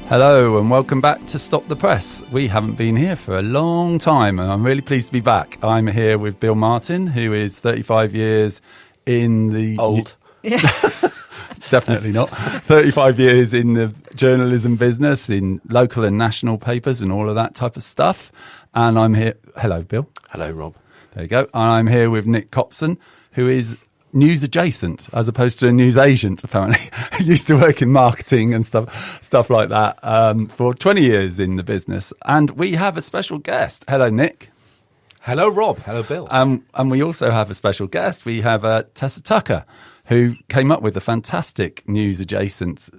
Hello and welcome back to Stop the Press. We haven't been here for a long time and I'm really pleased to be back. I'm here with Bill Martin, who is 35 years in the... Old. Definitely not. 35 years in the journalism business, in local and national papers and all of that type of stuff. And I'm here... Hello, Bill. Hello, Rob. There you go. And I'm here with Nick Copson, who is news adjacent as opposed to a news agent, apparently. He used to work in marketing and stuff like that for 20 years in the business. And we have a special guest. Hello, Nick. Hello, Rob. Hello, Bill. And we also have a special guest. We have Tessa Tucker, who came up with a fantastic news adjacent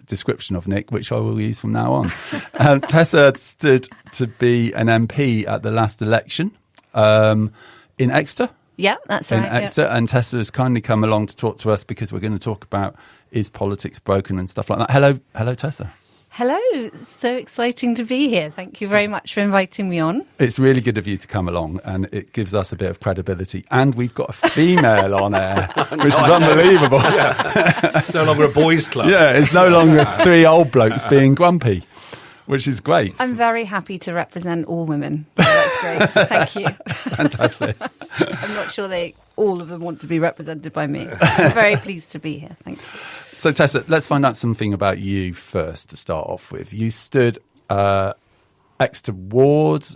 description of Nick, which I will use from now on. Tessa stood to be an MP at the last election in Exeter. Yeah, that's right. In Exeter, and Tessa has kindly come along to talk to us because we're going to talk about is politics broken and stuff like that. Hello, Tessa. Hello, so exciting to be here. Thank you very much for inviting me on. It's really good of you to come along, and it gives us a bit of credibility. And we've got a female on air, which is unbelievable. Yeah. It's no longer a boys' club. Yeah, it's no longer three old blokes being grumpy, which is great. I'm very happy to represent all women. That's great. Thank you. Fantastic. I'm not sure all of them want to be represented by me. I'm very pleased to be here. Thank you. So, Tessa, let's find out something about you first to start off with. You stood Exeter wards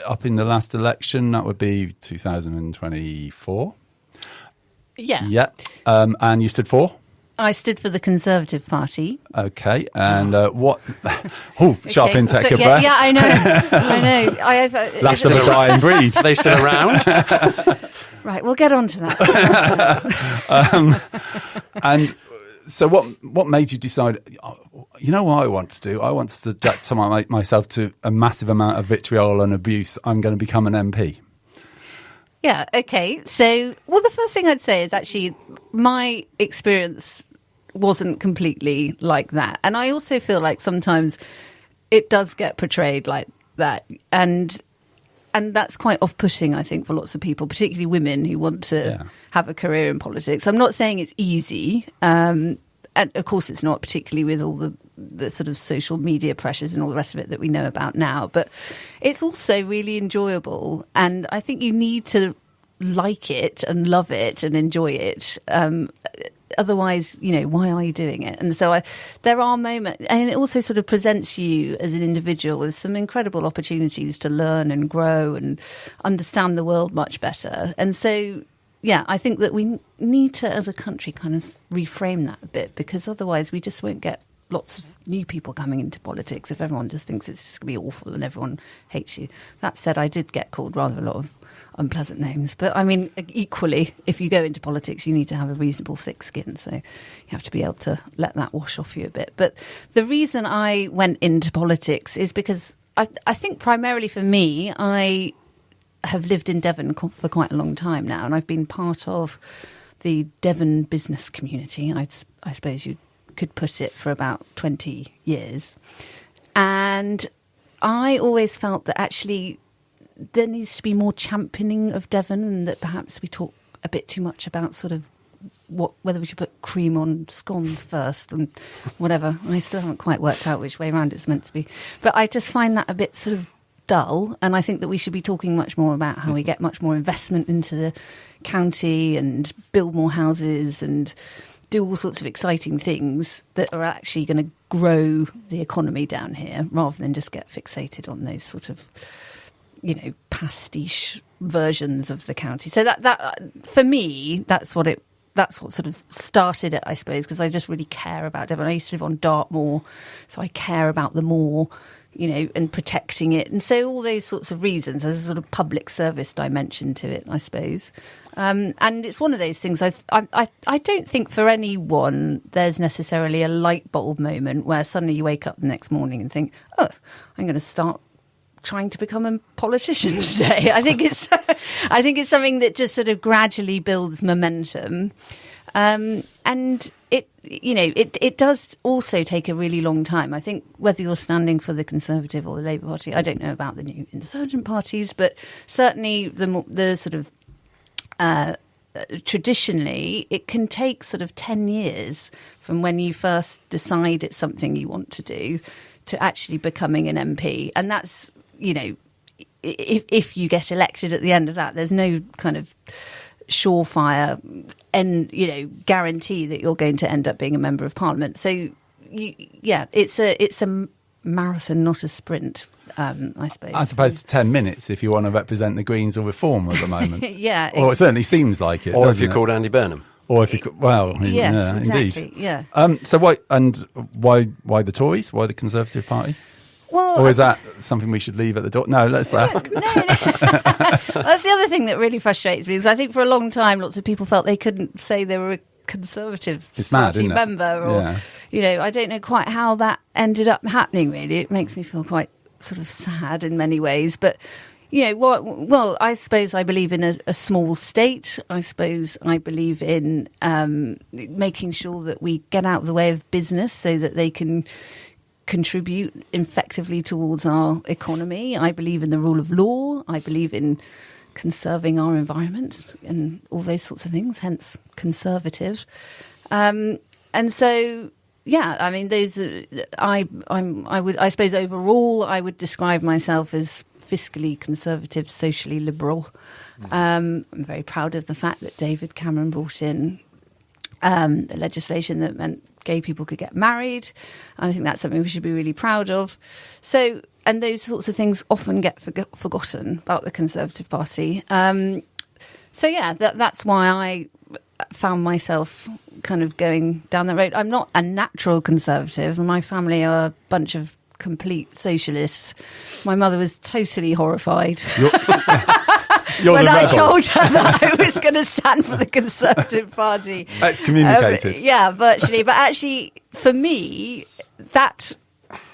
up in the last election. That would be 2024. Yeah. Yeah. And you stood for? I stood for the Conservative Party. Okay. And what? Oh, sharp intake of breath. Yeah, I know. I know. I have. Last of a dying breed. They still around? Right, we'll get on to that. And so what made you decide, you know what I want to do? I want to subject myself to a massive amount of vitriol and abuse. I'm going to become an MP. Yeah, okay. So, well, the first thing I'd say is actually my experience wasn't completely like that. And I also feel like sometimes it does get portrayed like that. And that's quite off-putting, I think, for lots of people, particularly women who want to have a career in politics. I'm not saying it's easy. And of course it's not, particularly with all the sort of social media pressures and all the rest of it that we know about now. But it's also really enjoyable. And I think you need to like it and love it and enjoy it. Otherwise, why are you doing it? And so there are moments, and it also sort of presents you as an individual with some incredible opportunities to learn and grow and understand the world much better. And so, yeah, I think that we need to, as a country, kind of reframe that a bit, because otherwise we just won't get lots of new people coming into politics if everyone just thinks it's just going to be awful and everyone hates you. That said, I did get called rather a lot of unpleasant names. But I mean, equally, if you go into politics, you need to have a reasonable thick skin. So you have to be able to let that wash off you a bit. But the reason I went into politics is because I think primarily for me, I have lived in Devon for quite a long time now. And I've been part of the Devon business community, I suppose you could put it, for about 20 years. And I always felt that actually there needs to be more championing of Devon, and that perhaps we talk a bit too much about sort of whether we should put cream on scones first and whatever. I still haven't quite worked out which way around it's meant to be. But I just find that a bit sort of dull, and I think that we should be talking much more about how we get much more investment into the county and build more houses and do all sorts of exciting things that are actually going to grow the economy down here, rather than just get fixated on those sort of pastiche versions of the county. So that for me, that's what sort of started it, I suppose, because I just really care about Devon. I used to live on Dartmoor, so I care about the moor, and protecting it. And so all those sorts of reasons, there's a sort of public service dimension to it, I suppose. And it's one of those things, I don't think for anyone there's necessarily a light bulb moment where suddenly you wake up the next morning and think, oh, I'm going to start trying to become a politician today. I think it's something that just sort of gradually builds momentum. And it does also take a really long time. I think whether you're standing for the Conservative or the Labour Party, I don't know about the new insurgent parties, but certainly the sort of traditionally, it can take sort of 10 years from when you first decide it's something you want to do to actually becoming an MP. And that's, if you get elected at the end of that, there's no kind of surefire and, guarantee that you're going to end up being a member of Parliament. So, it's a marathon, not a sprint. I suppose. As opposed to 10 minutes if you want to represent the Greens or Reform at the moment. Yeah. Or it certainly seems like it. Or if you're called Andy Burnham. Or if you yes, exactly, indeed. Yeah. So why the Tories? Why the Conservative Party? Well, or is that something we should leave at the door? No, let's ask. No. That's the other thing that really frustrates me, because I think for a long time lots of people felt they couldn't say they were a Conservative Party member, or I don't know quite how that ended up happening. Really, it makes me feel quite sort of sad in many ways, but well, I suppose I believe in a small state. I suppose I believe in making sure that we get out of the way of business so that they can contribute effectively towards our economy. I believe in the rule of law. I believe in conserving our environment and all those sorts of things, hence conservative. And so, I mean, those. I suppose overall, I would describe myself as fiscally conservative, socially liberal. I'm very proud of the fact that David Cameron brought in the legislation that meant gay people could get married. And I think that's something we should be really proud of. So, and those sorts of things often get forgotten about the Conservative Party. That's why I found myself kind of going down that road. I'm not a natural Conservative, and my family are a bunch of complete socialists. My mother was totally horrified when I told her that I was going to stand for the Conservative Party. Excommunicated. Virtually. But actually, for me, that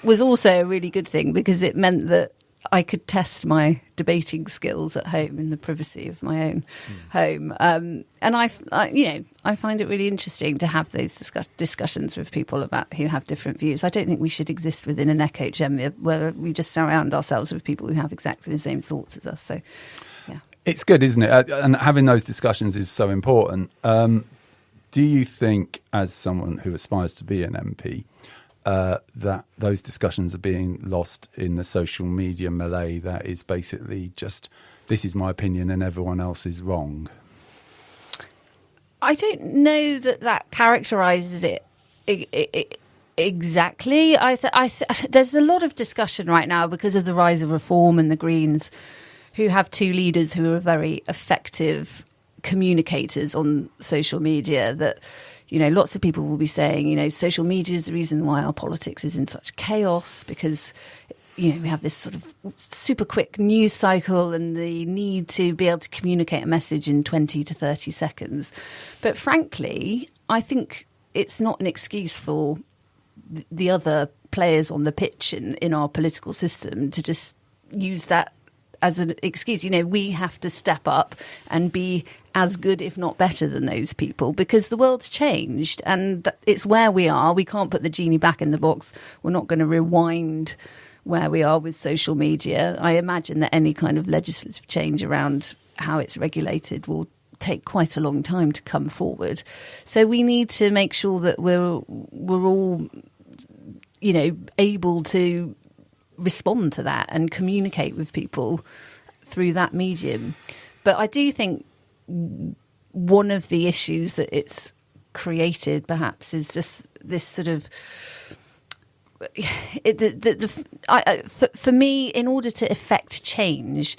was also a really good thing, because it meant that I could test my debating skills at home in the privacy of my own home. And I find it really interesting to have those discussions with people about who have different views. I don't think we should exist within an echo chamber where we just surround ourselves with people who have exactly the same thoughts as us. So, yeah. It's good, isn't it? And having those discussions is so important. Do you think, as someone who aspires to be an MP, that those discussions are being lost in the social media melee that is basically just, this is my opinion and everyone else is wrong? I don't know that characterises it exactly. There's a lot of discussion right now because of the rise of Reform and the Greens, who have two leaders who are very effective communicators on social media, that lots of people will be saying, social media is the reason why our politics is in such chaos, because, we have this sort of super quick news cycle and the need to be able to communicate a message in 20 to 30 seconds. But frankly, I think it's not an excuse for the other players on the pitch in our political system to just use that as an excuse. We have to step up and be as good, if not better, than those people, because the world's changed and it's where we are. We can't put the genie back in the box. We're not going to rewind where we are with social media. I imagine that any kind of legislative change around how it's regulated will take quite a long time to come forward. So we need to make sure that we're all, able to respond to that and communicate with people through that medium. But I do think one of the issues that it's created perhaps is just this sort of for me, in order to effect change,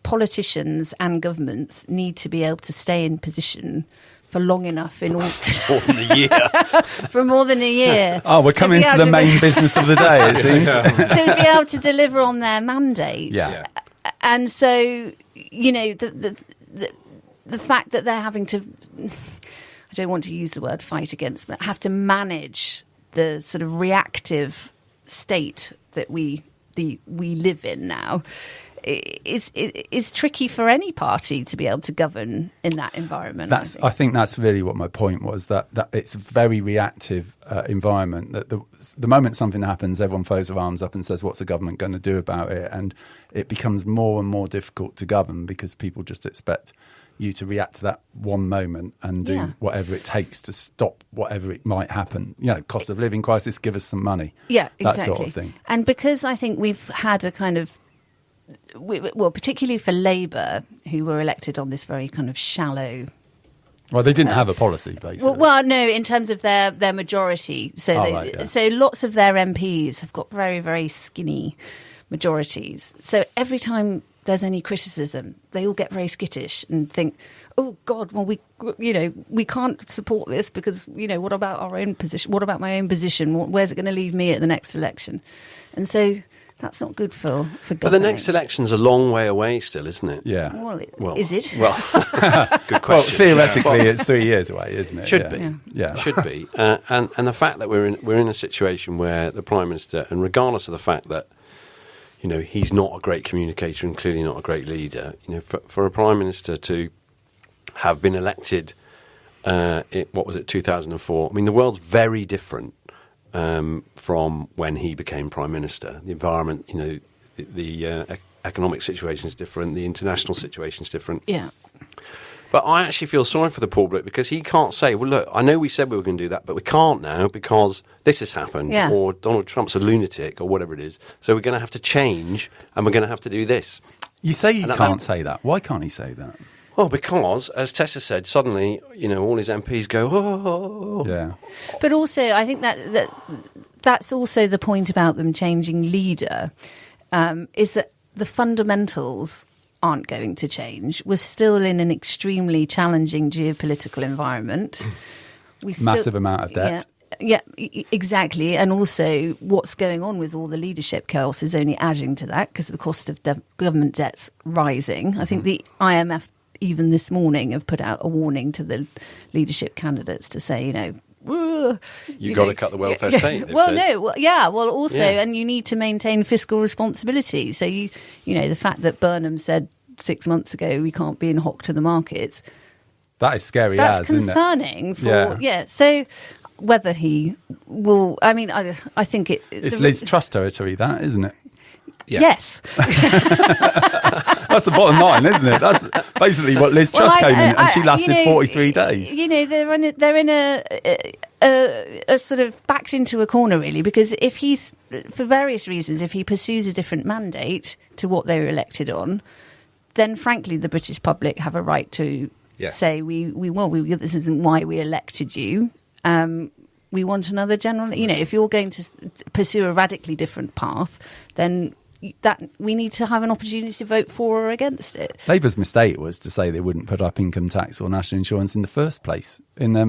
politicians and governments need to be able to stay in position for long enough in order for more than a year. Oh, we're coming to the main business of the day, it seems. To be able to deliver on their mandate. Yeah. And so, the fact that they're having to, I don't want to use the word fight against, but have to manage the sort of reactive state that we live in now is tricky for any party to be able to govern in that environment. I think that's really what my point was, that it's a very reactive environment, that the moment something happens, everyone throws their arms up and says, what's the government going to do about it? And it becomes more and more difficult to govern because people just expect you to react to that one moment and do whatever it takes to stop whatever it might happen. Cost of living crisis, give us some money. Yeah, that exactly. sort of thing. And because I think we've had a kind of, well, particularly for Labour, who were elected on this very kind of shallow. Well, they didn't have a policy, basically. Well, no, in terms of their majority. So, so lots of their MPs have got very, very skinny majorities. So every time there's any criticism, they all get very skittish and think, oh God, well we can't support this because what about our own position? What about my own position? Where's it going to leave me at the next election? And so that's not good for governing. But the next election's a long way away still, isn't it? Yeah. Well, is it? Well, good question. Well, theoretically, it's 3 years away, isn't it? Should be. Yeah. Should be. And the fact that we're in a situation where the Prime Minister, and regardless of the fact that he's not a great communicator and clearly not a great leader, for a Prime Minister to have been elected, 2004? I mean, the world's very different from when he became Prime Minister. The environment, the economic situation is different, the international situation is different. Yeah. But I actually feel sorry for the poor bloke because he can't say, well, look, I know we said we were going to do that, but we can't now because this has happened, or Donald Trump's a lunatic, or whatever it is. So we're going to have to change, and we're going to have to do this. You say he can't say that. Why can't he say that? Well, because, as Tessa said, suddenly, all his MPs go, oh. Yeah. But also, I think that's also the point about them changing leader, is that the fundamentals aren't going to change. We're still in an extremely challenging geopolitical environment. Massive amount of debt. Yeah, exactly. And also what's going on with all the leadership chaos is only adding to that because the cost of government debt's rising. I think the IMF, even this morning, have put out a warning to the leadership candidates to say, You've got to cut the welfare state. And you need to maintain fiscal responsibility. So the fact that Burnham said 6 months ago we can't be in hock to the markets. That is scary. That's concerning. So whether he will, I think it's Liz Truss territory, that, isn't it? Yeah. Yes. That's the bottom line, isn't it? That's basically what Liz Truss came in, and she lasted 43 days. They're in a sort of backed into a corner, really, because if he's, for various reasons, if he pursues a different mandate to what they were elected on, then frankly the British public have a right to say this isn't why we elected you. We want another general. If you're going to pursue a radically different path, then that we need to have an opportunity to vote for or against it. Labour's mistake was to say they wouldn't put up income tax or national insurance in the first place in their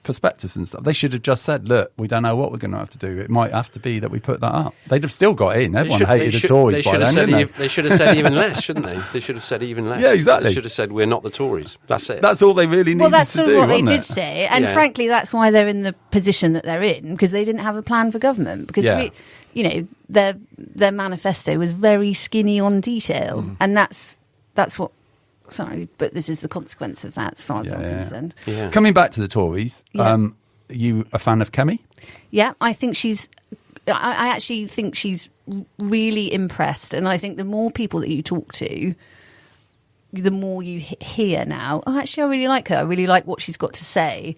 prospectus and stuff. They should have just said, "Look, we don't know what we're going to have to do. It might have to be that we put that up." They'd have still got in. Everyone hated the Tories by then, didn't they? They should have said even less, shouldn't they? They should have said even less. Yeah, exactly. They should have said we're not the Tories. That's it. That's all they really needed to do. Well, that's sort of what they wasn't did it? say, and frankly, that's why they're in the position that they're in, because they didn't have a plan for government. Because their manifesto was very skinny on detail, and that's what. Sorry, but this is the consequence of that, as far as I'm concerned. Yeah. Coming back to the Tories, you a fan of Kemi? Yeah, I think she's. I actually think she's really impressed, and I think the more people that you talk to, the more you hear now. Oh, actually, I really like her. I really like what she's got to say.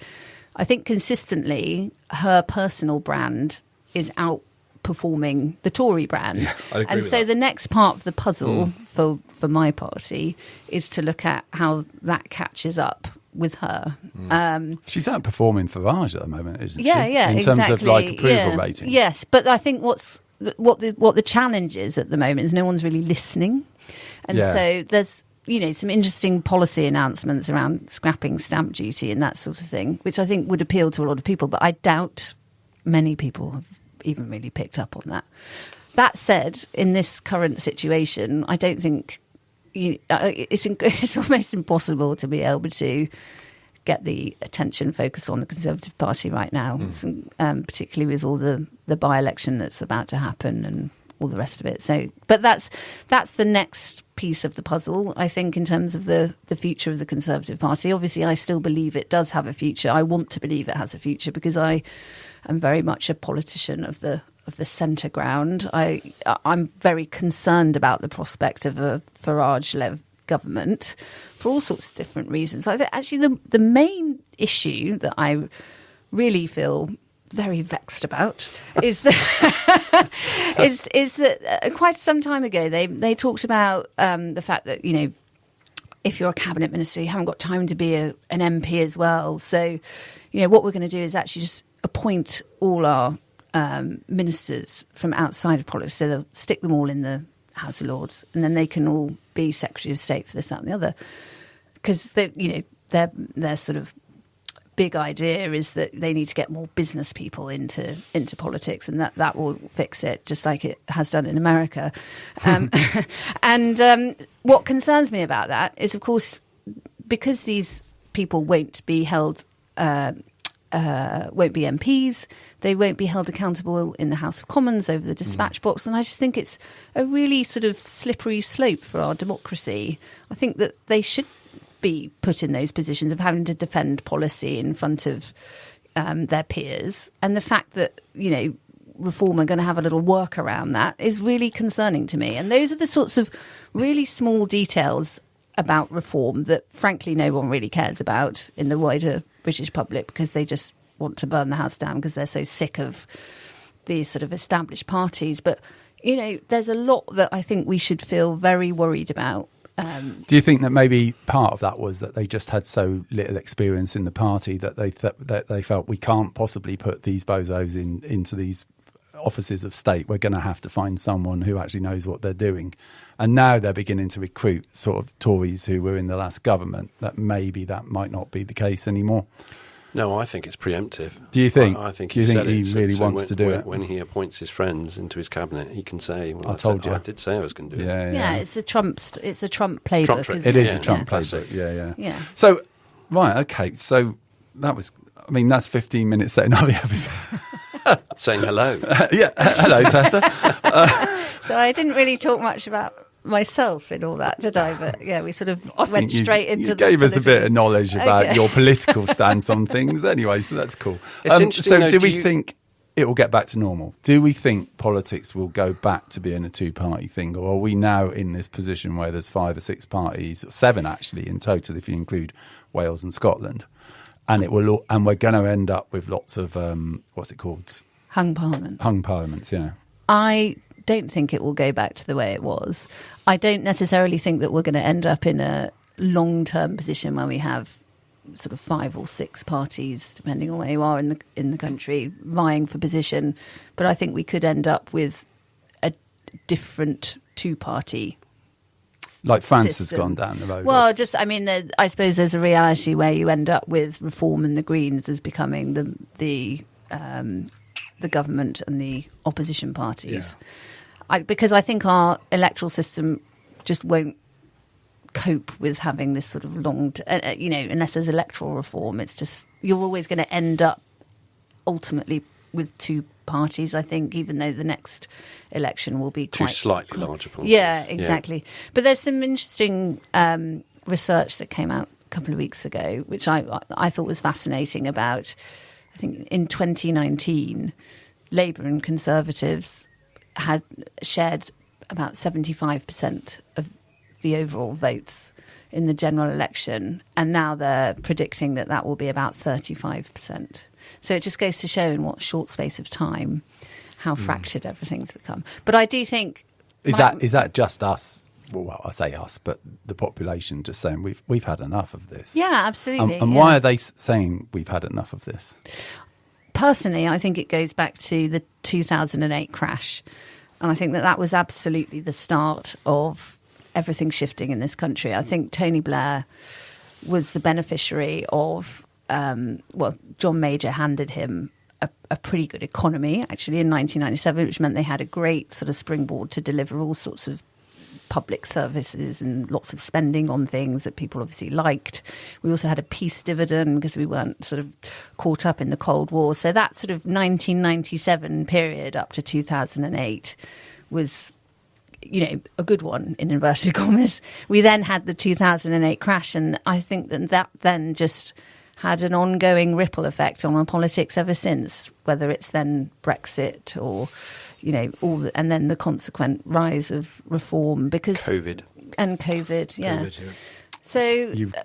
I think consistently, her personal brand is outperforming the Tory brand, I agree and with so that. the next part of the puzzle for my party is to look at how that catches up with her. She's outperforming Farage at the moment, isn't she? Yeah, in exactly. terms of approval rating. Yes, but I think what the challenge is at the moment is no one's really listening, and so there's some interesting policy announcements around scrapping stamp duty and that sort of thing, which I think would appeal to a lot of people, but I doubt many people have even really picked up on that. That said, in this current situation, I don't think it's almost impossible to be able to get the attention focused on the Conservative Party right now, particularly with all the by-election that's about to happen and all the rest of it. So, but that's the next piece of the puzzle, I think, in terms of the future of the Conservative Party. Obviously, I still believe it does have a future. I want to believe it has a future because I am very much a politician of the centre ground. I'm very concerned about the prospect of a Farage-led government for all sorts of different reasons. I think actually the main issue that I really feel very vexed about is that, is that quite some time ago they talked about the fact that, you know, if you're a cabinet minister, you haven't got time to be an MP as well. So, you know, what we're going to do is actually just appoint all our ministers from outside of politics. So they'll stick them all in the House of Lords, and then they can all be Secretary of State for this, that, and the other. Because their sort of big idea is that they need to get more business people into politics, and that will fix it, just like it has done in America. And what concerns me about that is, of course, because these people won't be held, won't be MPs, they won't be held accountable in the House of Commons over the dispatch box, and I just think it's a really sort of slippery slope for our democracy. I think that they should be put in those positions of having to defend policy in front of their peers, and the fact that, you know, Reform are going to have a little work around that is really concerning to me. And those are the sorts of really small details about Reform that frankly no one really cares about in the wider British public, because they just want to burn the house down because they're so sick of the sort of established parties. But, you know, there's a lot that I think we should feel very worried about. Do you think that maybe part of that was that they just had so little experience in the party that they felt we can't possibly put these bozos into these offices of state? We're going to have to find someone who actually knows what they're doing. And now they're beginning to recruit sort of Tories who were in the last government, that maybe that might not be the case anymore. No, I think it's preemptive. Do you think? I think Do you think he really wants when, to do it? When he appoints his friends into his cabinet, he can say, "Well, I told you. I did say I was going to do it." Yeah, it's a Trump playbook. Trump trick. Isn't it is Yeah, a Trump yeah. playbook. Yeah. Yeah. So, right, okay. So that was. I mean, that's 15 minutes setting up the episode. Saying hello. Yeah. Hello, Tessa. So I didn't really talk much about myself in all that, did I? But yeah, we sort of went think straight into you the gave us a bit of political- knowledge about Okay. your political stance on things anyway, so that's cool. It's interesting, so though, do do we you- think it will get back to normal? Do we think politics will go back to being a two-party thing, or are we now in this position where there's 5 or 6 parties, 7 actually in total if you include Wales and Scotland, and it will, and we're going to end up with lots of what's it called, hung parliament. hung parliaments? Yeah. I don't think it will go back to the way it was. I don't necessarily think that we're going to end up in a long-term position where we have sort of 5 or 6 parties, depending on where you are in the country, vying for position. But I think we could end up with a different two-party Like France system. has gone down the road. Well, just, I mean, I suppose there's a reality where you end up with Reform and the Greens as becoming the government and the opposition parties. Because I think our electoral system just won't cope with having this sort of long, unless there's electoral reform. It's just, you're always going to end up ultimately with 2 parties, I think, even though the next election will be 2 quite slightly larger parties. Yeah, exactly. But there's some interesting research that came out a couple of weeks ago, which I thought was fascinating about, I think in 2019, Labour and Conservatives had shared about 75% of the overall votes in the general election, and now they're predicting that will be about 35%. So it just goes to show in what short space of time how fractured everything's become. But I do think is that just us? Well, I say us, but the population just saying we've had enough of this. Yeah, absolutely. And why are they saying we've had enough of this? Personally, I think it goes back to the 2008 crash. And I think that was absolutely the start of everything shifting in this country. I think Tony Blair was the beneficiary of, John Major handed him a pretty good economy, actually, in 1997, which meant they had a great sort of springboard to deliver all sorts of public services and lots of spending on things that people obviously liked. We also had a peace dividend because we weren't sort of caught up in the Cold War. So that sort of 1997 period up to 2008 was, a good one in inverted commas. We then had the 2008 crash, and I think that then just had an ongoing ripple effect on our politics ever since, whether it's then Brexit or, and then the consequent rise of Reform. Because COVID. And COVID, yeah. COVID, yeah. So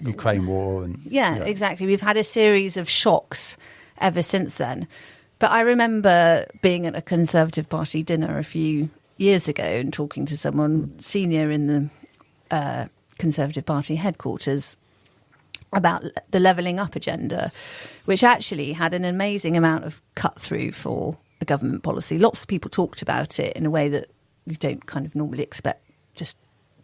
Ukraine war and yeah, exactly. We've had a series of shocks ever since then. But I remember being at a Conservative Party dinner a few years ago and talking to someone senior in the Conservative Party headquarters about the levelling up agenda, which actually had an amazing amount of cut through for a government policy. Lots of people talked about it in a way that you don't kind of normally expect just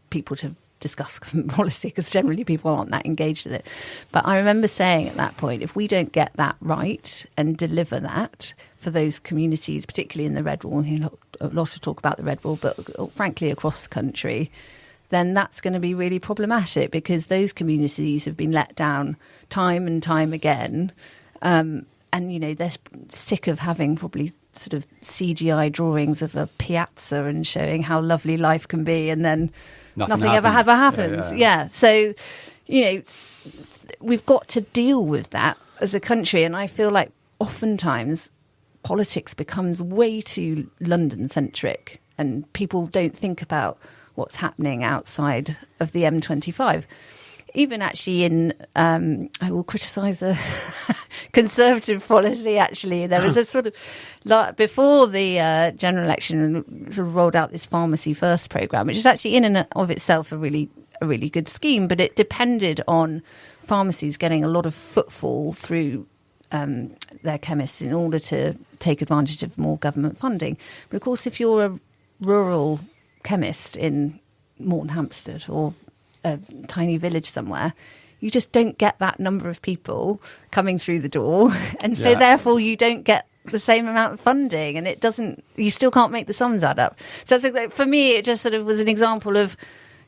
people to discuss government policy, because generally people aren't that engaged with it. But I remember saying at that point, if we don't get that right and deliver that for those communities, particularly in the Red Wall, a lot of talk about the Red Wall, but frankly across the country, then that's going to be really problematic, because those communities have been let down time and time again. And, you know, they're sick of having probably sort of CGI drawings of a piazza and showing how lovely life can be, and then nothing ever happens. Yeah. So, you know, we've got to deal with that as a country. And I feel like oftentimes politics becomes way too London-centric, and people don't think about what's happening outside of the M25. Even actually in, I will criticise a Conservative policy, actually. There was a sort of, before the general election, sort of rolled out this Pharmacy First programme, which is actually in and of itself a really good scheme, but it depended on pharmacies getting a lot of footfall through their chemists in order to take advantage of more government funding. But of course, if you're a rural chemist in Morton Hampstead or a tiny village somewhere, you just don't get that number of people coming through the door, and so therefore you don't get the same amount of funding, and it doesn't, you still can't make the sums add up. So it's like, for me, it just sort of was an example of,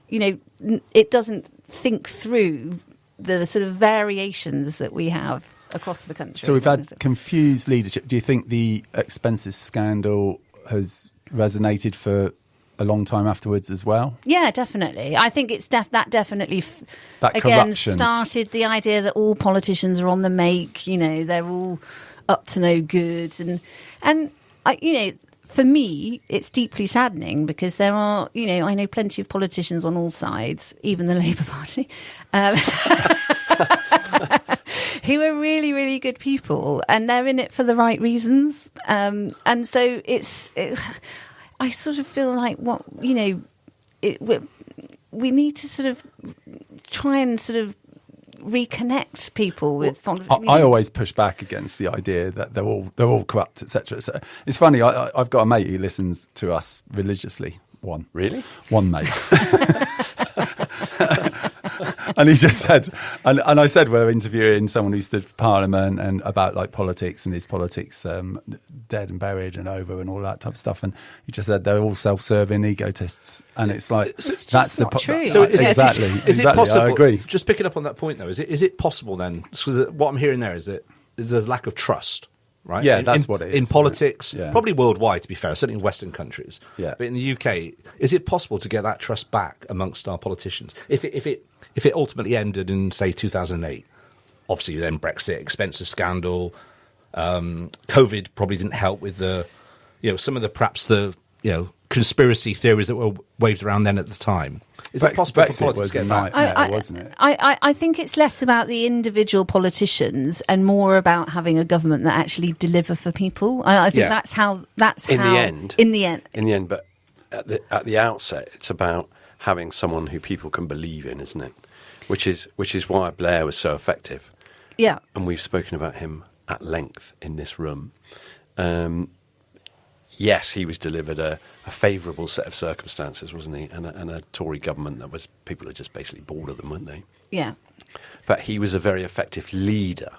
you know, it doesn't think through the sort of variations that we have across the country. So we've had confused leadership. Do you think the expenses scandal has resonated for a long time afterwards as well? Yeah, definitely. I think it's that definitely that again corruption started the idea that all politicians are on the make. You know, they're all up to no good, and you know, for me, it's deeply saddening, because there are, you know, I know plenty of politicians on all sides, even the Labour Party, who are really, really good people, and they're in it for the right reasons. And so I sort of feel like, what, you know, we need to sort of try and sort of reconnect people with. I always push back against the idea that they're all corrupt, etc. So it's funny. I've got a mate who listens to us religiously. One mate. And he just said, and I said, we're interviewing someone who stood for Parliament and about like politics, and his politics dead and buried and over and all that type of stuff. And he just said they're all self-serving egotists, and it's like that's not true. So exactly. Is it possible? I agree. Just picking up on that point, though, is it possible then? Because what I'm hearing there is that there's a lack of trust. Right? Yeah, that's what it is. In politics, yeah. Probably worldwide, to be fair, certainly in Western countries. Yeah. But in the UK, is it possible to get that trust back amongst our politicians? If it ultimately ended in, say, 2008, obviously then Brexit, expenses scandal, COVID probably didn't help with the, you know, some of the perhaps the, you know, conspiracy theories that were waved around then at the time. Is it possible for politics to get back? Wasn't it? I think it's less about the individual politicians and more about having a government that actually deliver for people. I think that's how. In the end. But at the outset, it's about having someone who people can believe in, isn't it? Which is why Blair was so effective. Yeah. And we've spoken about him at length in this room. Yes, he was delivered a favourable set of circumstances, wasn't he? And a Tory government that was, people are just basically bored of them, weren't they? Yeah. But he was a very effective leader,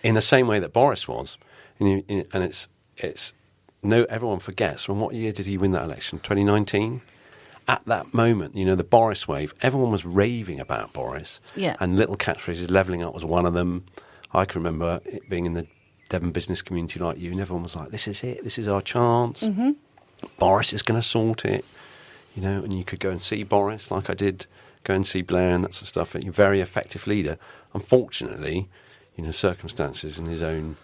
in the same way that Boris was. And it's no, everyone forgets. When what year did he win that election? 2019. At that moment, you know, the Boris wave, everyone was raving about Boris. Yeah. And little catchphrases, levelling up was one of them. I can remember it being in the Devon business community like you, and everyone was like, this is it, this is our chance. Mm-hmm. Boris is going to sort it, you know, and you could go and see Boris, like I did, go and see Blair and that sort of stuff. And you're a very effective leader. Unfortunately, you know, circumstances in his own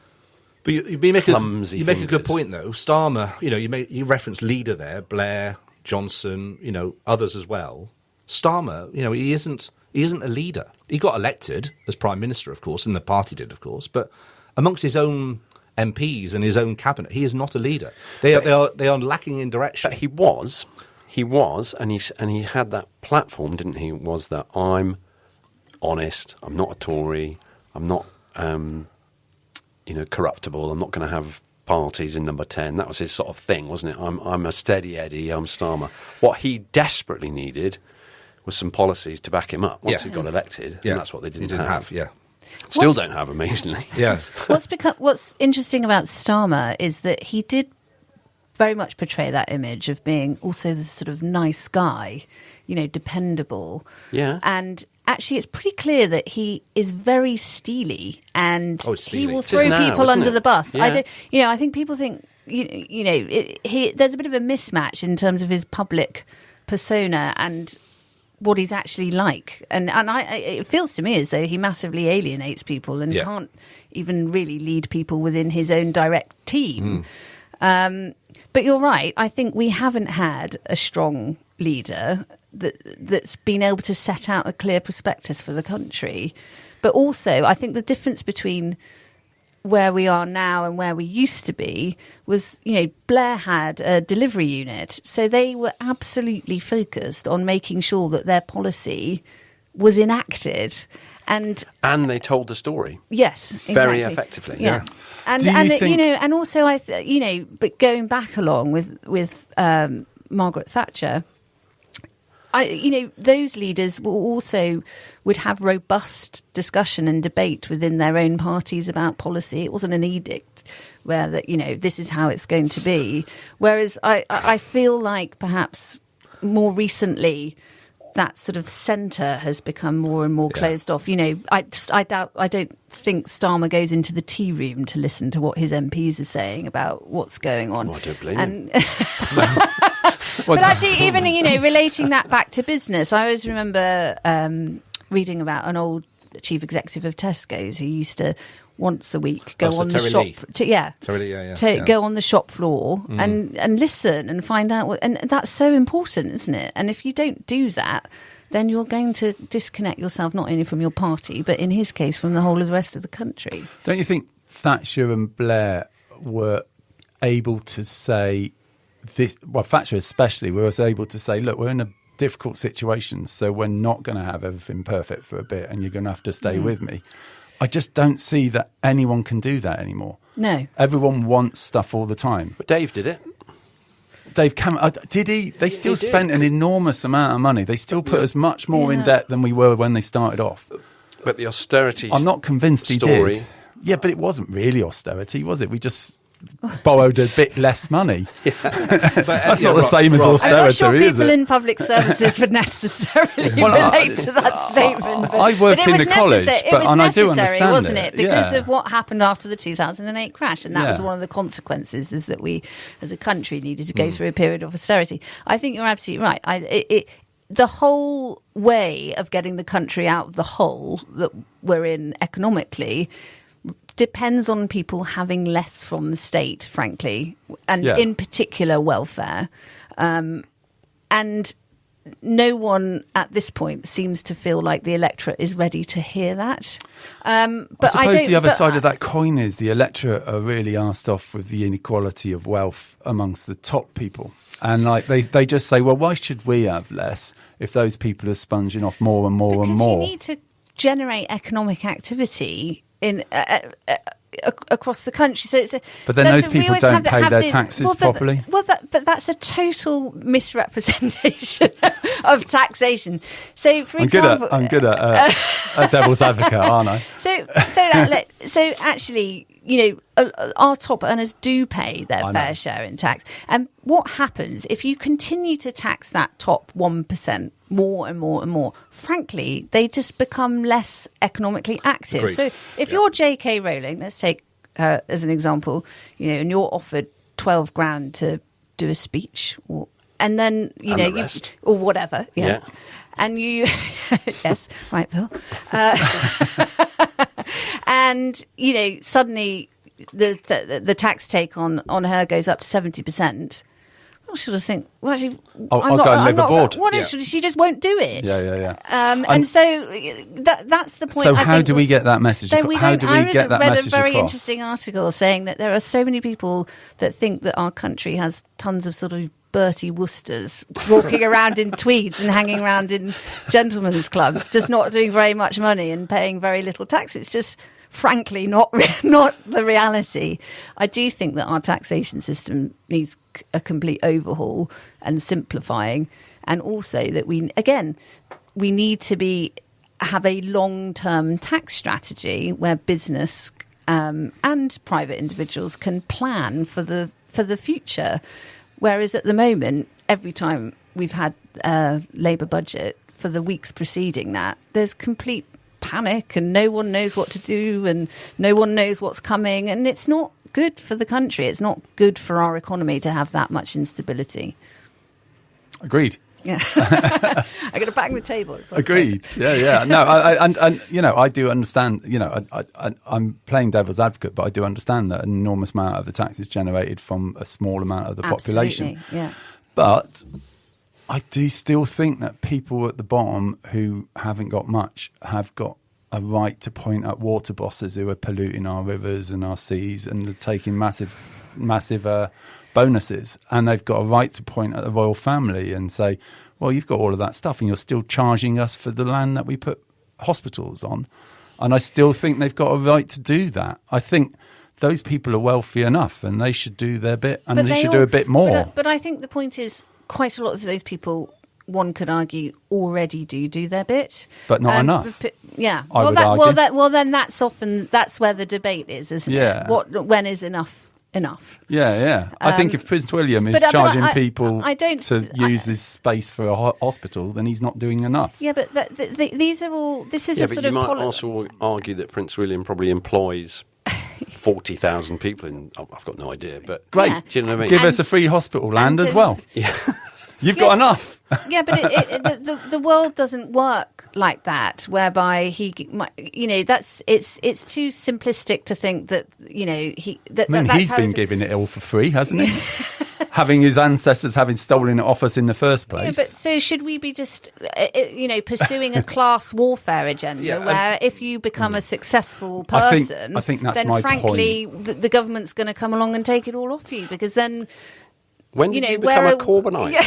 but you make a good point, though. Starmer, you know, you reference leader there, Blair, Johnson, you know, others as well. Starmer, he isn't a leader. He got elected as Prime Minister, of course, and the party did, of course, but amongst his own MPs and his own cabinet, he is not a leader. They are lacking in direction. But he was, and he had that platform, didn't he? Was that I'm honest, I'm not a Tory, I'm not, corruptible, I'm not going to have parties in number 10. That was his sort of thing, wasn't it? I'm a steady Eddie, I'm Starmer. What he desperately needed was some policies to back him up once he got elected, and that's what they didn't have. Yeah. Still don't have, amazingly. Yeah. What's interesting about Starmer is that he did very much portray that image of being also the sort of nice guy, dependable. Yeah. And actually, it's pretty clear that he is very steely, and he will throw people under the bus. Yeah. I think people think, there's a bit of a mismatch in terms of his public persona and what he's actually like, and it feels to me as though he massively alienates people and can't even really lead people within his own direct team. But you're right. I think we haven't had a strong leader that's been able to set out a clear prospectus for the country. But also, I think the difference between where we are now and where we used to be was, Blair had a delivery unit. So they were absolutely focused on making sure that their policy was enacted. And they told the story. Yes, exactly. Very effectively. Yeah. And also but going back along with Margaret Thatcher, those leaders would have robust discussion and debate within their own parties about policy. It wasn't an edict where this is how it's going to be. Whereas I feel like perhaps more recently that sort of centre has become more and more closed off. I don't think Starmer goes into the tea room to listen to what his MPs are saying about what's going on. I don't blame him. But actually, even, relating that back to business, I always remember reading about an old chief executive of Tesco's who used to once a week go on the shop go on the shop floor and listen and find out and that's so important, isn't it? And if you don't do that, then you're going to disconnect yourself not only from your party but in his case from the whole of the rest of the country. Don't you think Thatcher and Blair were able to say this, Thatcher especially was able to say, look, we're in a difficult situation, so we're not going to have everything perfect for a bit and you're going to have to stay with me. I just don't see that anyone can do that anymore. No. Everyone wants stuff all the time. But Dave did it. Dave Cameron, did he? They still spent an enormous amount of money. They still put us much more in debt than we were when they started off. But the austerity I'm not convinced he did. Yeah, but it wasn't really austerity, was it? We just borrowed a bit less money. That's not the same as austerity, I'm not sure is people it? in public services would necessarily relate to that statement. I work in the college, and I do understand wasn't it? Because Yeah. of what happened after the 2008 crash, and that was one of the consequences, is that we, as a country, needed to go through a period of austerity. I think you're absolutely right. The whole way of getting the country out of the hole that we're in economically depends on people having less from the state, frankly, and in particular welfare. And no one at this point seems to feel like the electorate is ready to hear that. But I suppose the other side of that coin is the electorate are really asked off with the inequality of wealth amongst the top people. And they just say, well, why should we have less if those people are sponging off more and more and more? Because you need to generate economic activity in across the country. But then those people don't pay their taxes properly. But that's a total misrepresentation of taxation. So, for example, I'm good at a devil's advocate, aren't I? So actually, our top earners do pay their fair share in tax. And what happens if you continue to tax that top 1% more and more and more? Frankly, they just become less economically active. Agreed. So if you're J.K. Rowling, let's take her as an example, and you're offered 12 grand to do a speech, and then or whatever, and you, yes, right, Bill, and suddenly the tax take on her goes up to 70%. I sort of think, well, actually, I'll go and live abroad. Well, no, she just won't do it. Yeah. And so that's the point. So I how think do we get that message? Then we How do we get that read message a very across? interesting article saying that there are so many people that think that our country has tons of sort of Bertie Woosters walking around in tweeds and hanging around in gentlemen's clubs, just not doing very much money and paying very little tax. It's just, frankly, not the reality. I do think that our taxation system needs a complete overhaul and simplifying, and also that we need to have a long-term tax strategy where business and private individuals can plan for the future. Whereas at the moment, every time we've had a Labour budget for the weeks preceding that, there's complete panic and no one knows what to do and no one knows what's coming. And it's not good for the country. It's not good for our economy to have that much instability. Agreed. Yeah. I got to bang the table. Agreed. Yeah. No, I do understand, I'm playing devil's advocate, but I do understand that an enormous amount of the tax is generated from a small amount of the population. Yeah. But I do still think that people at the bottom who haven't got much have got a right to point at water bosses who are polluting our rivers and our seas and are taking massive bonuses, and they've got a right to point at the royal family and say, well, you've got all of that stuff and you're still charging us for the land that we put hospitals on. And I still think they've got a right to do that. I think those people are wealthy enough and they should do their bit, and they should do a bit more. But I think the point is, quite a lot of those people, one could argue, already do their bit, but not enough. Yeah. I would argue. Well, then that's where the debate is, isn't it? When is enough? Yeah. I think if Prince William is charging people to use his space for a hospital, then he's not doing enough. Yeah, but these are all. This is a sort of. You might also argue that Prince William probably employs 40,000 people in. I've got no idea, but great. Yeah. Do you know what I mean? Give us a free hospital land as well. Yeah. You've got enough. Yeah, but the world doesn't work like that, whereby it's too simplistic to think that he's been giving it all for free, hasn't he? Having his ancestors having stolen it off us in the first place. Yeah, but so should we be just pursuing a class warfare agenda where if you become a successful person, I think that's then my frankly point. The government's going to come along and take it all off you, because then. When did you become a Corbynite? Yeah.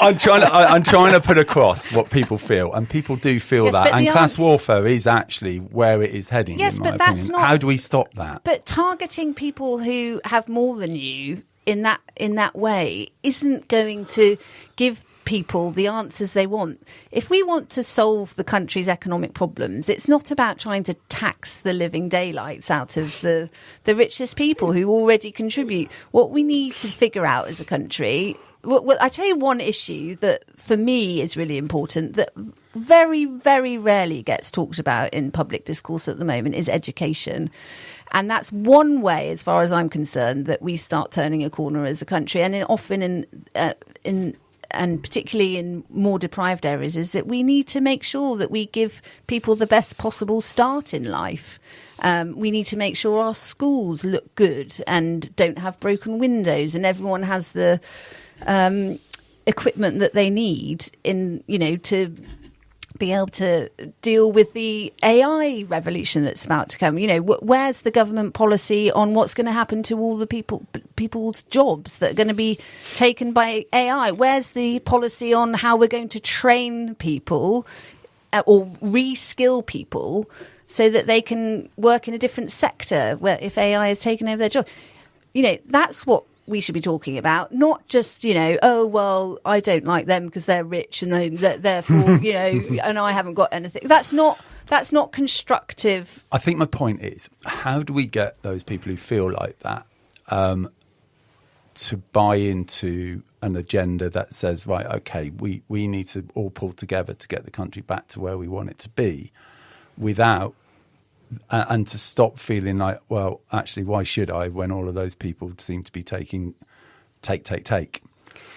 I'm trying to put across what people feel, and people do feel that. And class warfare is actually where it is heading, yes, in my but that's opinion. not, how do we stop that? But targeting people who have more than you in that way isn't going to give people the answers they want. If we want to solve the country's economic problems, it's not about trying to tax the living daylights out of the richest people who already contribute. What we need to figure out as a country, well, I tell you one issue that for me is really important that very, very rarely gets talked about in public discourse at the moment is education. And that's one way, as far as I'm concerned, that we start turning a corner as a country. And often and particularly in more deprived areas, is that we need to make sure that we give people the best possible start in life. We need to make sure our schools look good and don't have broken windows, and everyone has the equipment that they need to be able to deal with the AI revolution that's about to come. Where's the government policy on what's going to happen to all the people's jobs that are going to be taken by AI? Where's the policy on how we're going to train people or re-skill people so that they can work in a different sector where if AI has taken over their job? That's what we should be talking about, not just, oh, well, I don't like them because they're rich and therefore, and I haven't got anything. That's not constructive. I think my point is, how do we get those people who feel like that to buy into an agenda that says, right, okay, we need to all pull together to get the country back to where we want it to be without and to stop feeling like, well, actually, why should I when all of those people seem to be take.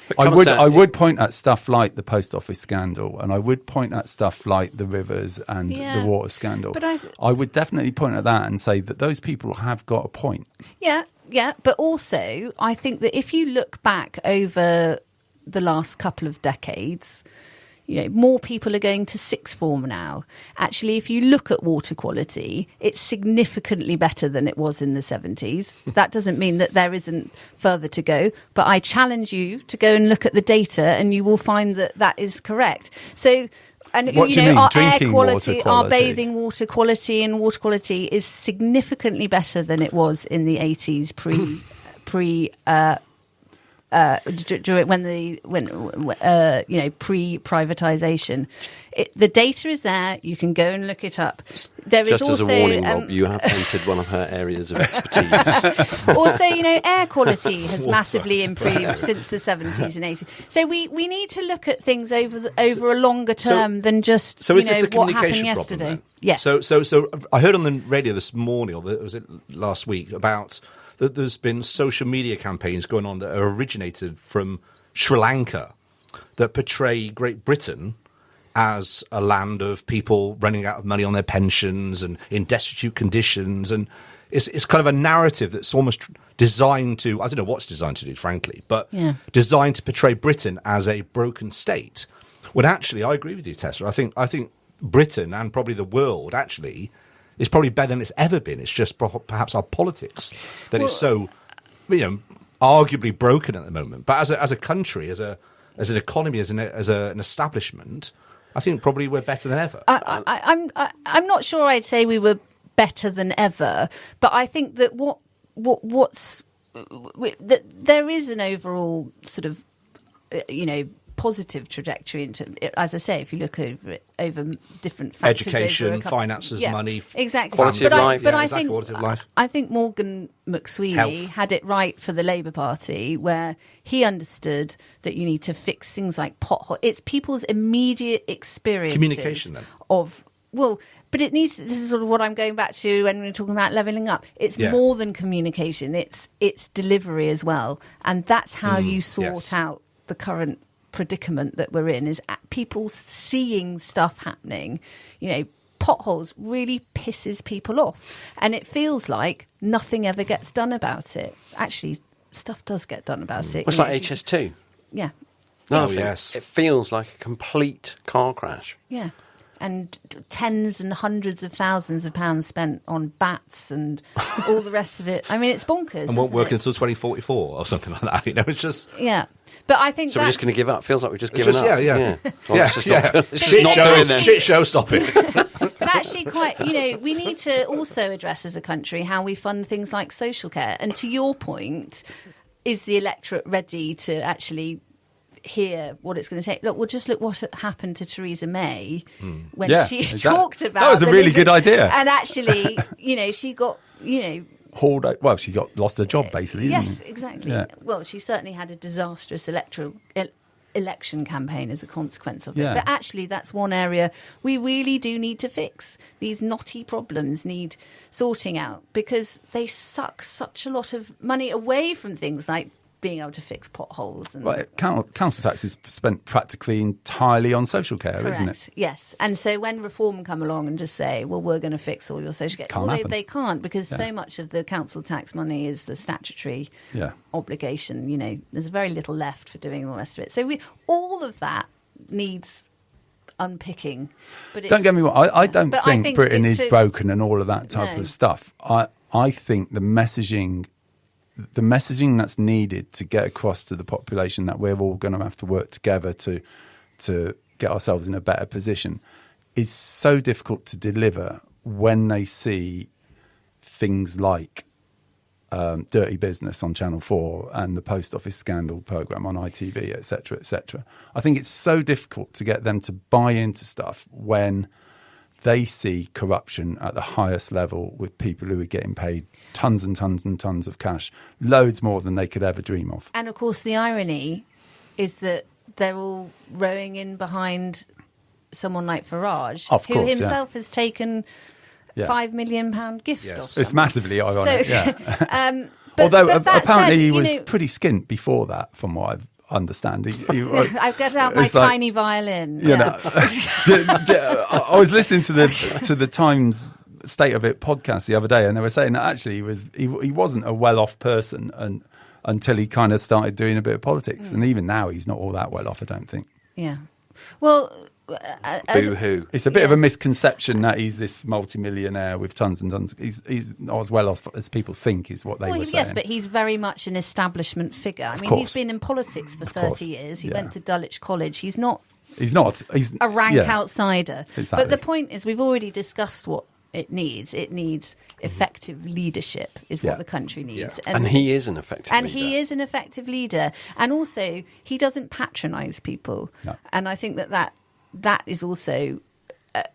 But I would point at stuff like the post office scandal, and I would point at stuff like the rivers and the water scandal. But I would definitely point at that and say that those people have got a point. Yeah, but also I think that if you look back over the last couple of decades, more people are going to sixth form now. Actually, if you look at water quality, it's significantly better than it was in the 70s. That doesn't mean that there isn't further to go, but I challenge you to go and look at the data and you will find that that is correct. So, and what do you mean? our Drinking air quality, water our bathing water quality and water quality is significantly better than it was in the 80s pre-privatization. The data is there. You can go and look it up. There Just is also, as a warning, Rob, you have entered one of her areas of expertise. also, air quality has massively improved since the 70s and 80s. So we need to look at things over a longer term than just is this a what happened communication yesterday. problem, then? Yes. So I heard on the radio this morning, or was it last week, about that there's been social media campaigns going on that are originated from Sri Lanka that portray Great Britain as a land of people running out of money on their pensions and in destitute conditions. And it's kind of a narrative that's almost designed to, I don't know what's designed to do, frankly, but designed to portray Britain as a broken state. When actually, I agree with you, Tessa. I think Britain and probably the world actually is probably better than it's ever been. It's just perhaps our politics that is so, arguably broken at the moment. But as a country, as an economy, as an establishment, I think probably we're better than ever. I'm not sure I'd say we were better than ever, but I think that that there is an overall sort of positive trajectory into, as I say, if you look over different factors, education, finances, money, exactly, quality of life. But I think Morgan McSweeney had it right for the Labour Party, where he understood that you need to fix things like potholes. It's people's immediate experiences. Communication, then. But it needs. This is sort of what I'm going back to when we're talking about levelling up. It's more than communication. It's delivery as well, and that's how you sort out the current predicament that we're in, is people seeing stuff happening. Potholes really pisses people off, and it feels like nothing ever gets done about it. Actually, stuff does get done about it. It's like HS2. Yeah. No, yes. It feels like a complete car crash. Yeah. And tens and hundreds of thousands of pounds spent on bats and all the rest of it. I mean, it's bonkers. And won't work until 2044 or something like that. It's just... Yeah. But I think so we're just going to give up. Feels like we've just given up. Yeah. Well, Shit show, stop it. But actually quite, we need to also address as a country how we fund things like social care. And to your point, is the electorate ready to actually hear what it's going to take? Look what happened to Theresa May when she talked about that was a really good idea. And actually, she got, hauled out. Well, she lost her job basically. Yes, exactly. Yeah. Well, she certainly had a disastrous election campaign as a consequence of it. But actually, that's one area we really do need to fix. These knotty problems need sorting out because they suck such a lot of money away from things like being able to fix potholes. And council tax is spent practically entirely on social care, correct. Isn't it? Yes. And so when reform come along and just say, well, we're going to fix all your social care, they can't, because so much of the council tax money is the statutory obligation. There's very little left for doing all the rest of it. So all of that needs unpicking. But don't get me wrong, I don't think Britain is broken and all of that type of stuff. I think the messaging that's needed to get across to the population that we're all going to have to work together to get ourselves in a better position is so difficult to deliver when they see things like Dirty Business on Channel 4 and the Post Office Scandal programme on ITV, etc., etc. I think it's so difficult to get them to buy into stuff when they see corruption at the highest level with people who are getting paid tons and tons and tons of cash, loads more than they could ever dream of. And of course, the irony is that they're all rowing in behind someone like Farage, who himself has taken £5 million gift. Yes. It's massively ironic. But Although that apparently said, he was pretty skint before that, from what understand. I've got out my tiny violin. You know, I was listening to the Times State of It podcast the other day, and they were saying that actually he wasn't a well-off person until he kind of started doing a bit of politics, and even now he's not all that well off, I don't think. Yeah. Well, boo-hoo. It's a bit of a misconception that he's this multimillionaire with tons and tons. He's not as well off as people think, is what they were saying. Yes, but he's very much an establishment figure. I mean, he's been in politics for 30 years. He went to Dulwich College. He's not he's a rank outsider. Exactly. But the point is, we've already discussed what it needs. It needs effective leadership is what the country needs. Yeah. And he is an effective leader. And he is an effective leader. And also, he doesn't patronise people. No. And I think that is also,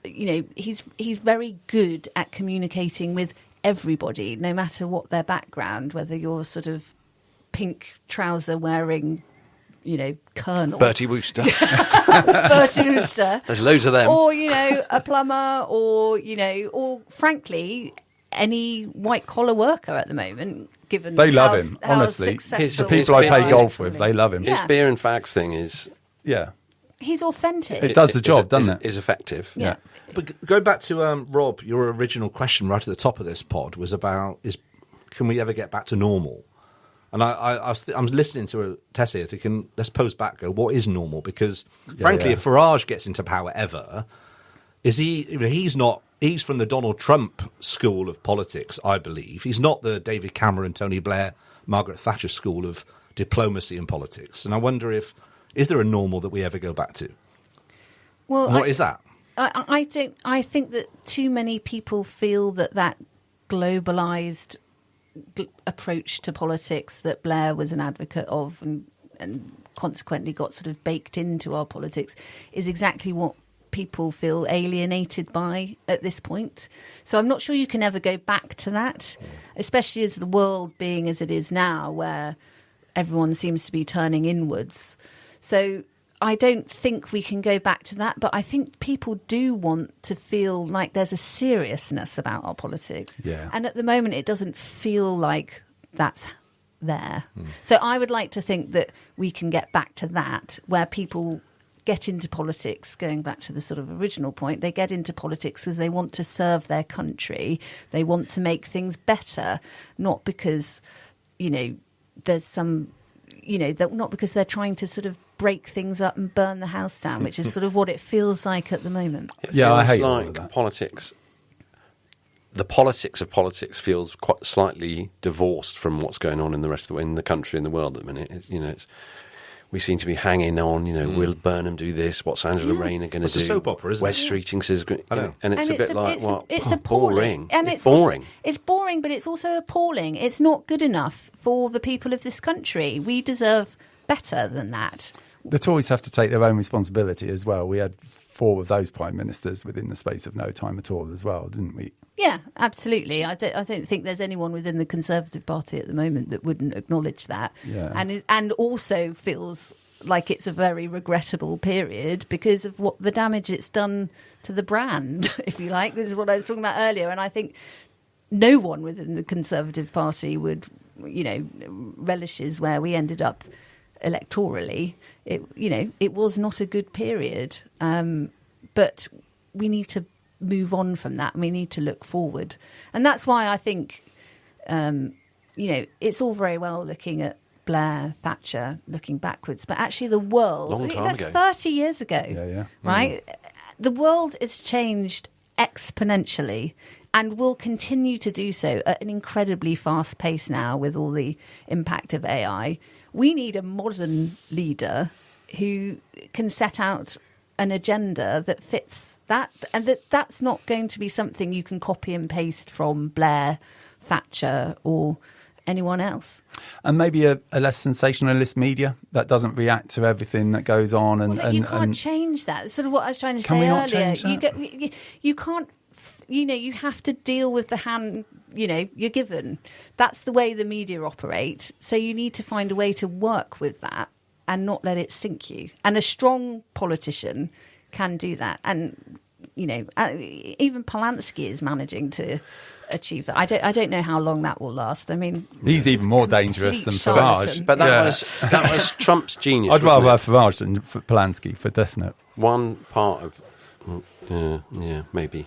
he's very good at communicating with everybody, no matter what their background, whether you're sort of pink trouser wearing, colonel. Bertie Wooster. Bertie Wooster. There's loads of them. Or, a plumber or frankly, any white collar worker at the moment, given they love him, honestly. The people I play golf with, they love him. His beer and fags thing is... Yeah. He's authentic. It does the job, doesn't it? Is effective. Yeah. But going back to Rob, your original question right at the top of this pod was about can we ever get back to normal? And I'm listening to Tessa thinking, let's pose back, go, what is normal? Because frankly, if Farage gets into power ever, he's from the Donald Trump school of politics, I believe. He's not the David Cameron, Tony Blair, Margaret Thatcher school of diplomacy and politics. And I wonder is there a normal that we ever go back to? Well, and what is that? I don't. I think that too many people feel that globalized approach to politics that Blair was an advocate of and consequently got sort of baked into our politics is exactly what people feel alienated by at this point. So I'm not sure you can ever go back to that, especially as the world being as it is now, where everyone seems to be turning inwards. So I don't think we can go back to that, but I think people do want to feel like there's a seriousness about our politics. Yeah. And at the moment, it doesn't feel like that's there. So I would like to think that we can get back to that, where people get into politics, going back to the sort of original point, they get into politics because they want to serve their country. They want to make things better, not because, there's some... not because they're trying to sort of break things up and burn the house down, which is sort of what it feels like at the moment. It feels I hate all of like that. politics. The politics of politics feels quite slightly divorced from what's going on in the rest of the country and the world at the minute. We seem to be hanging on. Will Burnham do this? What's Angela Rayner going to do? It's a soap opera, isn't it? West Streeting says, I know. and it's a bit like it's appalling. boring. And it's boring. It's boring, but it's also appalling. It's not good enough for the people of this country. We deserve better than that. The Tories have to take their own responsibility as well. We had 4 of those prime ministers within the space of no time at all as well, didn't we? Yeah, absolutely. I don't think there's anyone within the Conservative Party at the moment that wouldn't acknowledge that. Yeah. And also feels like it's a very regrettable period because of what the damage it's done to the brand, if you like. This is what I was talking about earlier. And I think no one within the Conservative Party would, relishes where we ended up electorally. It was not a good period. But we need to move on from that. We need to look forward. And that's why I think, it's all very well looking at Blair, Thatcher, looking backwards, but actually the world, Long time that's ago. 30 years ago, Yeah. right? The world has changed exponentially and will continue to do so at an incredibly fast pace now with all the impact of AI. We need a modern leader who can set out an agenda that fits that, and that's not going to be something you can copy and paste from Blair, Thatcher or anyone else. And maybe a less sensationalist media that doesn't react to everything that goes on. And you can't change that. It's sort of what I was trying to Can say we not earlier. change that? You can't, you have to deal with the hand, you're given. That's the way the media operate. So you need to find a way to work with that and not let it sink you. And a strong politician can do that. And even Polanski is managing to achieve that. I don't know how long that will last. I mean, he's even more dangerous than Farage. But that was Trump's genius. I'd rather have Farage than Polanski for definite. One part of maybe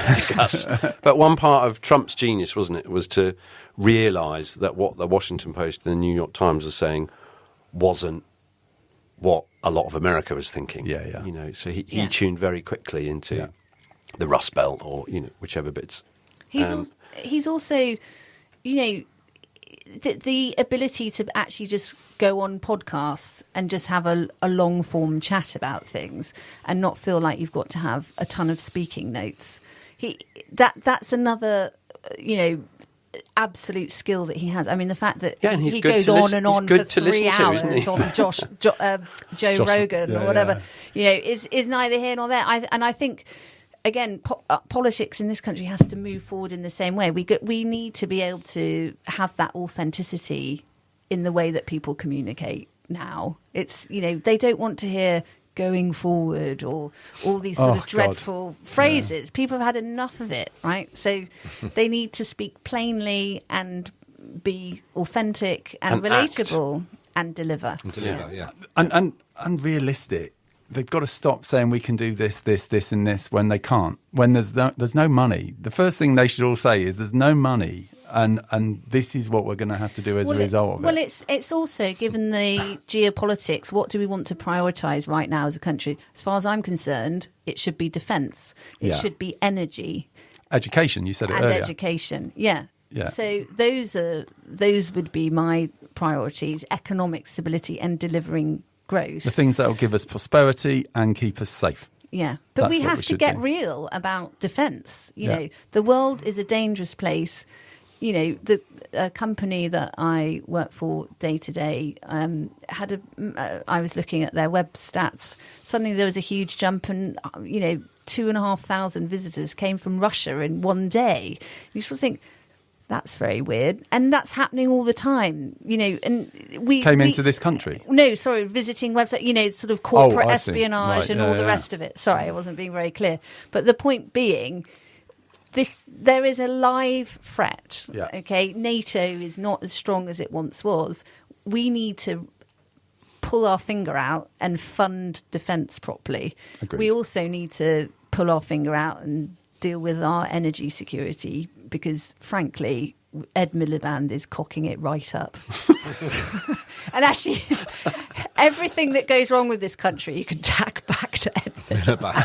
discuss. But one part of Trump's genius, wasn't it, was to realise that what the Washington Post and the New York Times were saying wasn't what a lot of America was thinking. Yeah. So he tuned very quickly into the Rust Belt, or whichever bits. He's also, the ability to actually just go on podcasts and just have a long form chat about things and not feel like you've got to have a ton of speaking notes. That's another, absolute skill that he has. I mean, the fact that he goes on and on for 3 hours on Joe Rogan or whatever, is neither here nor there. I think. Again, politics in this country has to move forward in the same way. We need to be able to have that authenticity in the way that people communicate now. It's, they don't want to hear going forward or all these sort of dreadful phrases. Yeah. People have had enough of it, right? So they need to speak plainly and be authentic and relatable and deliver. And realistic. They've got to stop saying we can do this, and this when they can't. When there's no money. The first thing they should all say is there's no money, and this is what we're going to have to do as a result of it. Well, it's also, given the geopolitics, what do we want to prioritise right now as a country? As far as I'm concerned, it should be defence. It should be energy. Education, you said it earlier. And education, yeah. So those would be my priorities: economic stability and delivering growth. The things that will give us prosperity and keep us safe. Yeah, but we have to get real about defence. The world is a dangerous place. The company that I work for day to day had I was looking at their web stats. Suddenly there was a huge jump, and 2,500 visitors came from Russia in one day. You sort of think, that's very weird. And that's happening all the time, and we came into this country. No, sorry, visiting website, sort of corporate espionage and all the rest of it. Sorry, I wasn't being very clear. But the point being, there is a live threat. Yeah. Okay, NATO is not as strong as it once was. We need to pull our finger out and fund defence properly. Agreed. We also need to pull our finger out and deal with our energy security, because frankly Ed Miliband is cocking it right up. And actually everything that goes wrong with this country you can tack back to Ed Miliband.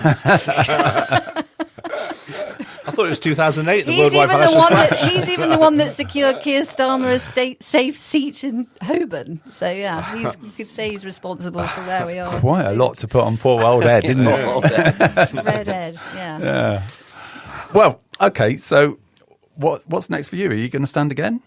I thought it was 2008. He's even the one that secured Keir Starmer a safe seat in Holborn. So yeah, you could say he's responsible for where we are. Quite a lot to put on poor old Ed, isn't it? Red Ed, yeah. Well, okay, so what's next for you? Are you going to stand again?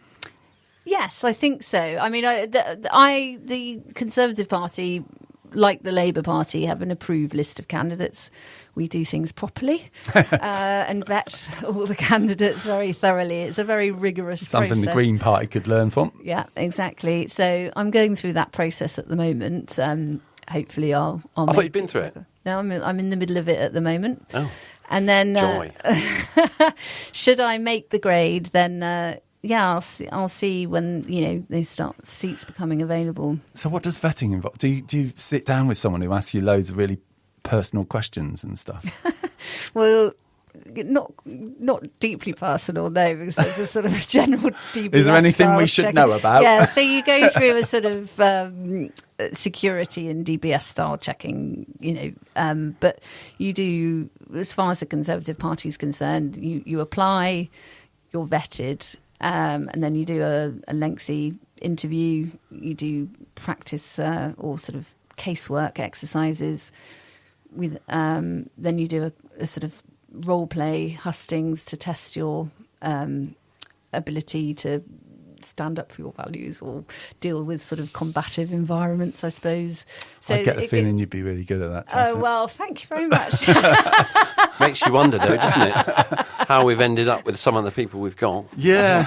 Yes, I think so. I mean, the Conservative Party, like the Labour Party, have an approved list of candidates. We do things properly and vet all the candidates very thoroughly. It's a very rigorous process. Something the Green Party could learn from. Yeah, exactly. So I'm going through that process at the moment. Hopefully I'll I thought you'd been through it. No, I'm in the middle of it at the moment. Oh. And then, joy. Should I make the grade, then I'll see when they start seats becoming available. So, what does vetting involve? Do you sit down with someone who asks you loads of really personal questions and stuff? Well, not deeply personal, no, because there's a sort of general DBS. Is there anything we should know about? Yeah, so you go through a sort of security and DBS style checking, but you do, as far as the Conservative Party is concerned, you apply, you're vetted, and then you do a lengthy interview, you do practice or sort of casework exercises. Then you do a sort of role play hustings to test your ability to stand up for your values or deal with sort of combative environments, I suppose. So I get the feeling you'd be really good at that, Tessa. Oh, well, thank you very much. Makes you wonder, though, doesn't it? how we've ended up with some of the people we've got. Yeah,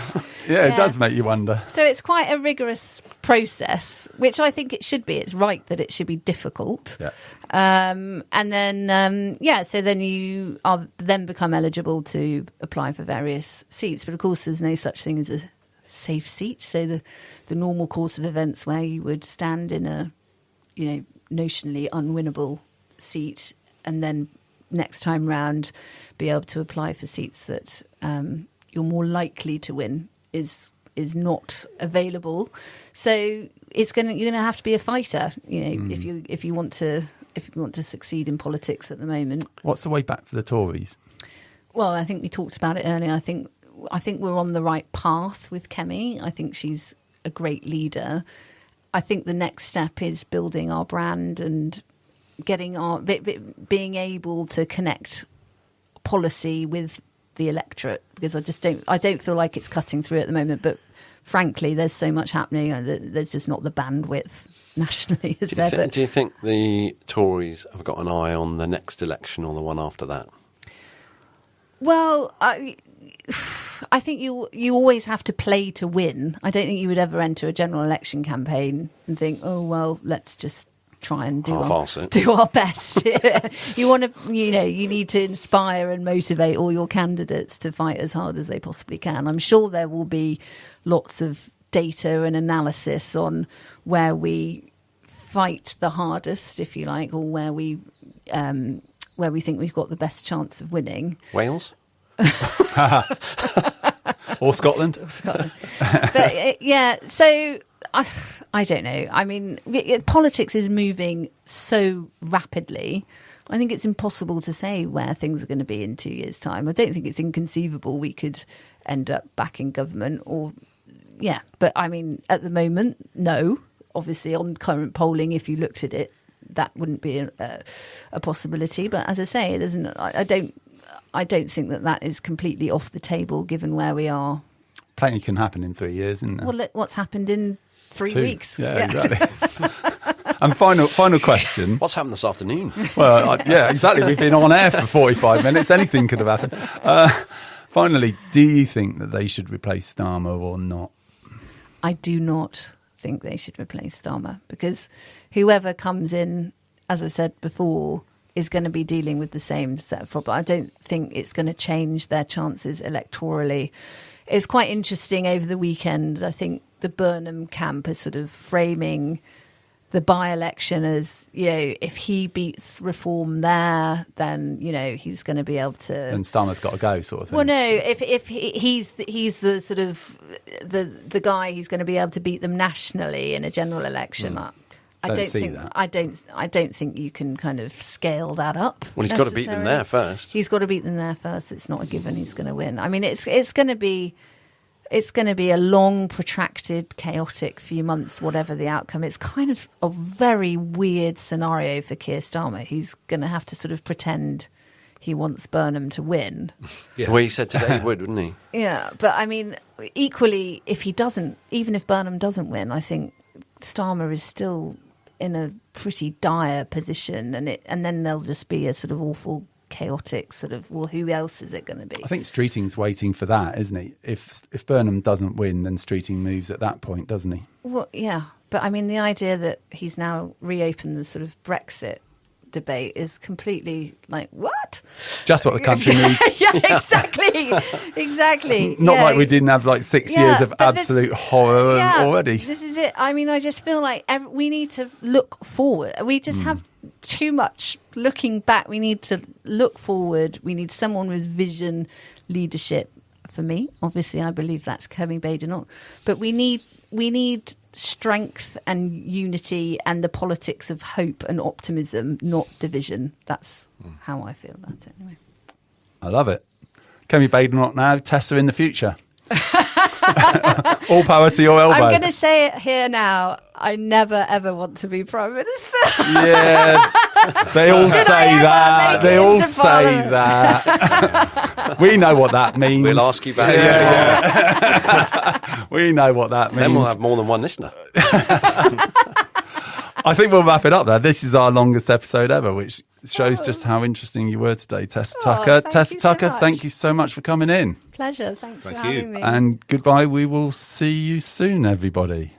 Yeah. it does make you wonder. So it's quite a rigorous process, which I think it should be. It's right that it should be difficult. Yeah. And then, so then you are then become eligible to apply for various seats. But of course, there's no such thing as a safe seat. So the normal course of events where you would stand in a, notionally unwinnable seat and then next time round be able to apply for seats that you're more likely to win is not available. So you're going to have to be a fighter, if you want to succeed in politics at the moment. What's the way back for the Tories? Well, I think we talked about it earlier. I think we're on the right path with Kemi. I think she's a great leader. I think the next step is building our brand and getting being able to connect policy with the electorate, because I don't feel like it's cutting through at the moment. But frankly, there's so much happening. There's just not the bandwidth nationally, is there? Do you think the Tories have got an eye on the next election or the one after that? Well, I think you always have to play to win. I don't think you would ever enter a general election campaign and think, oh well, let's just try and do our best. You want to, you need to inspire and motivate all your candidates to fight as hard as they possibly can. I'm sure there will be lots of data and analysis on where we fight the hardest, if you like, or where we think we've got the best chance of winning. Wales? Or Scotland? But, so I don't know. I mean, politics is moving so rapidly. I think it's impossible to say where things are going to be in 2 years' time. I don't think it's inconceivable we could end up back in government but I mean, at the moment, no. Obviously, on current polling, if you looked at it, that wouldn't be a possibility. But as I say, it isn't. I don't think that is completely off the table, given where we are. Plenty can happen in 3 years, isn't there? Well, look what's happened in 3 weeks. Yeah, exactly. And final question. What's happened this afternoon? Well, exactly. We've been on air for 45 minutes. Anything could have happened. Finally, do you think that they should replace Starmer or not? I do not think they should replace Starmer, because whoever comes in, as I said before, is going to be dealing with the same set of problems. I don't think it's going to change their chances electorally. It's quite interesting over the weekend. I think the Burnham camp is sort of framing the by-election as, if he beats reform there, then, he's going to be able to... And Starmer's got to go, sort of thing. Well, no, if he's the sort of the guy who's going to be able to beat them nationally in a general election. I don't think you can kind of scale that up. Well, he's got to beat them there first. He's got to beat them there first. It's not a given he's going to win. I mean, it's going to be a long, protracted, chaotic few months, whatever the outcome. It's kind of a very weird scenario for Keir Starmer, who's going to have to sort of pretend he wants Burnham to win. Yeah. Well, he said today he would, wouldn't he? Yeah, but I mean, equally, if he doesn't, even if Burnham doesn't win, I think Starmer is still in a pretty dire position, and then there'll just be a sort of awful, chaotic sort of, well, who else is it going to be? I think Streeting's waiting for that, isn't he? If Burnham doesn't win, then Streeting moves at that point, doesn't he? Well, yeah, but I mean, the idea that he's now reopened the sort of Brexit debate is completely like, what? Just what the country needs. Yeah, exactly. Not like we didn't have like 6 years of absolute horror already. This is it. I mean, I just feel like we need to look forward. We just have too much looking back. We need to look forward. We need someone with vision, leadership. For me, obviously, I believe that's Kemi Badenoch. But we need strength and unity and the politics of hope and optimism, not division. That's how I feel about it anyway. I love it. Kemi Badenoch now, Tessa in the future. All power to your elbow. I'm going to say it here now. I never, ever want to be Prime Minister. Yeah, they all say that. They all say that. We know what that means. We'll ask you back. Yeah. We know what that means. Then we'll have more than one listener. I think we'll wrap it up there. This is our longest episode ever, which shows just how interesting you were today, Tessa Tucker. Tessa Tucker, thank you so much for coming in. Pleasure. Thanks for Thank you. having me. And goodbye. We will see you soon, everybody.